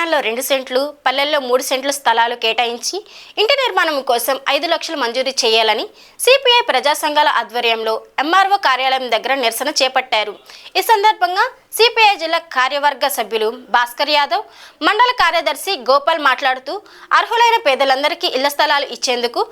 పట్టణాల్లో 2 సెంట్లు, పల్లెల్లో 3 సెంట్లు స్థలాలు కేటాయించి ఇంటి నిర్మాణం కోసం 5 లక్షలు మంజూరు చేయాలని సిపిఐ ప్రజా సంఘాల ఆధ్వర్యంలో ఎంఆర్ఓ కార్యాలయం దగ్గర నిరసన చేపట్టారు. ఈ సందర్భంగా సిపిఐ జిల్లా కార్యవర్గ సభ్యులు భాస్కర్ యాదవ్, మండల కార్యదర్శి గోపాల్ మాట్లాడుతూ అర్హులైన పేదలందరికీ ఇళ్ల స్థలాలు ఇచ్చేందుకు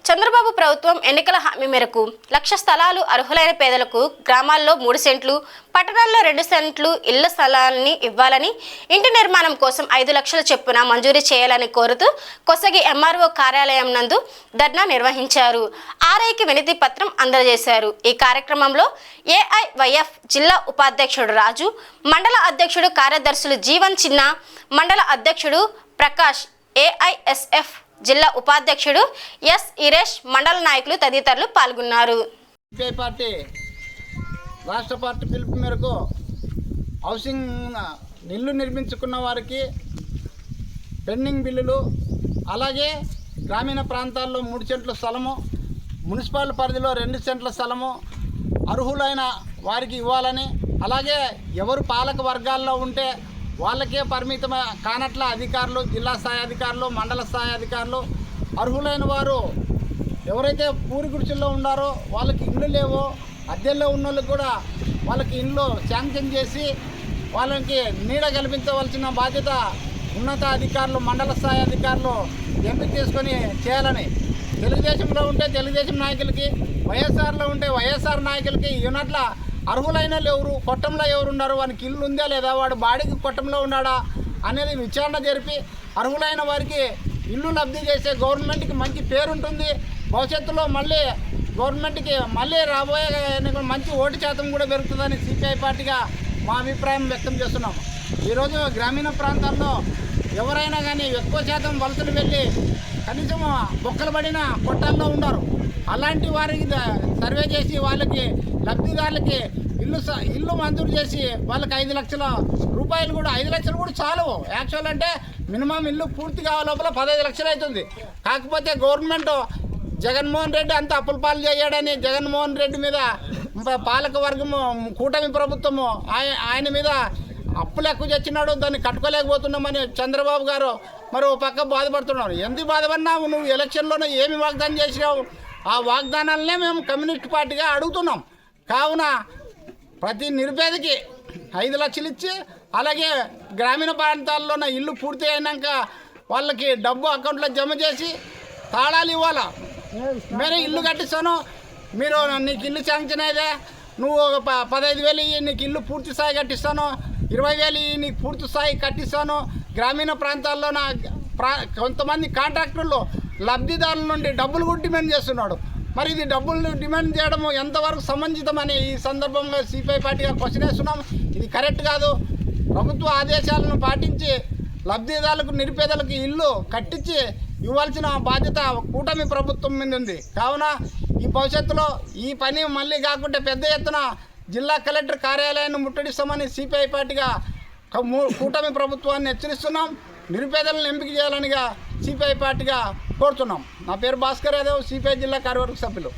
చంద్రబాబు ప్రభుత్వం ఎన్నికల హామీ మేరకు 1 లక్ష స్థలాలు అర్హులైన పేదలకు గ్రామాల్లో 3 సెంట్లు, పట్టణాల్లో 2 సెంట్లు ఇళ్ల స్థలాన్ని ఇవ్వాలని, ఇంటి నిర్మాణం కోసం 5 లక్షల చొప్పున మంజూరు చేయాలని కోరుతూ కొసగి ఎంఆర్ఓ కార్యాలయం నందు ధర్నా నిర్వహించారు. ఆర్ఐకి వినతి పత్రం అందజేశారు. ఈ కార్యక్రమంలో ఏఐవైఎఫ్ జిల్లా ఉపాధ్యక్షుడు రాజు, మండల అధ్యక్షుడు కార్యదర్శులు జీవన్ చిన్న, మండల అధ్యక్షుడు ప్రకాష్, ఏఐఎస్ఎఫ్ జిల్లా ఉపాధ్యక్షుడు ఎస్ ఇరేష్, మండల నాయకులు తదితరులు పాల్గొన్నారు. సిపిఐ పార్టీ రాష్ట్ర పార్టీ పిలుపు మేరకు హౌసింగ్ ఇల్లు నిర్మించుకున్న వారికి పెండింగ్ బిల్లులు, అలాగే గ్రామీణ ప్రాంతాల్లో 3 సెంట్ల స్థలము, మున్సిపల్ పరిధిలో 2 సెంట్ల స్థలము అర్హులైన వారికి ఇవ్వాలని, అలాగే ఎవరు పాలక వర్గాల్లో ఉంటే వాళ్ళకే పరిమితం కానట్ల అధికారులు, జిల్లా స్థాయి అధికారులు, మండల స్థాయి అధికారులు, అర్హులైన వారు ఎవరైతే పూరి గుడిసెల్లో ఉన్నారో వాళ్ళకి ఇళ్ళు లేవో అద్దెల్లో ఉన్న వాళ్ళకి కూడా వాళ్ళకి ఇళ్ళు శాంక్షన్ చేసి వాళ్ళకి నీడ కల్పించవలసిన బాధ్యత ఉన్నత అధికారులు, మండల స్థాయి అధికారులు ఎంపిక చేసుకొని చేయాలని, తెలుగుదేశంలో ఉంటే తెలుగుదేశం నాయకులకి, వైఎస్ఆర్లో ఉంటే వైఎస్ఆర్ నాయకులకి ఉన్నట్ల అర్హులైన ఎవరు, కొట్టంలో ఎవరు ఉన్నారు, వానికి ఇల్లు ఉందా లేదా, వాడు బాడీకి కొట్టంలో ఉన్నాడా అనేది విచారణ జరిపి అర్హులైన వారికి ఇల్లు లబ్ధి చేసే గవర్నమెంట్కి మంచి పేరు ఉంటుంది. భవిష్యత్తులో మళ్ళీ గవర్నమెంట్కి మళ్ళీ రాబోయే మంచి ఓటు శాతం కూడా పెరుగుతుందని సిపిఐ పార్టీగా మా అభిప్రాయం వ్యక్తం చేస్తున్నాం. ఈరోజు గ్రామీణ ప్రాంతాల్లో ఎవరైనా కానీ ఎక్కువ శాతం వలసలు వెళ్ళి కనీసం బొక్కలు పడిన కొట్టాల్లో ఉన్నారు. అలాంటి వారికి సర్వే చేసి వాళ్ళకి లబ్ధిదారులకి ఇల్లు మంజూరు చేసి వాళ్ళకి 5 లక్షల రూపాయలు కూడా, 5 లక్షలు కూడా చాలు. యాక్చువల్ అంటే మినిమం ఇల్లు పూర్తి కావాలి లోపల 15 లక్షలు అవుతుంది. కాకపోతే గవర్నమెంట్ జగన్మోహన్ రెడ్డి అంత అప్పుల పాలు చేయడని జగన్మోహన్ రెడ్డి మీద పాలక వర్గము, కూటమి ప్రభుత్వము ఆయన మీద అప్పులు ఎక్కువ తెచ్చినాడు, దాన్ని కట్టుకోలేకపోతున్నామని చంద్రబాబు గారు మరి ఓ పక్క బాధపడుతున్నారు. ఎందుకు బాధపడినావు? నువ్వు ఎలక్షన్లోనే ఏమి వాగ్దానం చేసినావు? ఆ వాగ్దానాలనే మేము కమ్యూనిస్ట్ పార్టీగా అడుగుతున్నాం. కావున ప్రతి నిరుపేదకి 5 లక్షలు ఇచ్చి, అలాగే గ్రామీణ ప్రాంతాల్లోన ఇల్లు పూర్తి అయినాక వాళ్ళకి డబ్బు అకౌంట్లో జమ చేసి తాళాలు ఇవ్వాలా. నేను ఇల్లు కట్టిస్తాను, మీరు నీకు ఇల్లు శాంక్షన్ అయితే నువ్వు 15,000 ఇయ్యి, నీకు ఇల్లు పూర్తి స్థాయి కట్టిస్తాను, 20,000 ఇయ్యి, నీకు పూర్తి స్థాయి కట్టిస్తాను. గ్రామీణ ప్రాంతాల్లో కొంతమంది కాంట్రాక్టర్లు లబ్ధిదారుల నుండి డబ్బులు కూడా డిమాండ్ చేస్తున్నాడు. మరి ఇది డబ్బులు డిమాండ్ చేయడం ఎంతవరకు సమంజితమని ఈ సందర్భంగా సిపిఐ పార్టీగా క్వశ్చన్ వేస్తున్నాం. ఇది కరెక్ట్ కాదు. ప్రభుత్వ ఆదేశాలను పాటించి లబ్ధిదారులకు, నిరుపేదలకు ఇల్లు కట్టించి ఇవ్వాల్సిన బాధ్యత కూటమి ప్రభుత్వం మీద ఉంది. కావున ఈ భవిష్యత్తులో ఈ పని మళ్ళీ కాకుండా పెద్ద ఎత్తున జిల్లా కలెక్టర్ కార్యాలయాన్ని ముట్టడిస్తామని సిపిఐ పార్టీగా కూటమి ప్రభుత్వాన్ని హెచ్చరిస్తున్నాం. నిరుపేదలను ఎంపిక చేయాలనిగా సిపిఐ పార్టీగా కోరుతున్నాం. నా పేరు భాస్కర్ యాదవ్, సిపిఐ జిల్లా కార్యవర్గ సభ్యులు.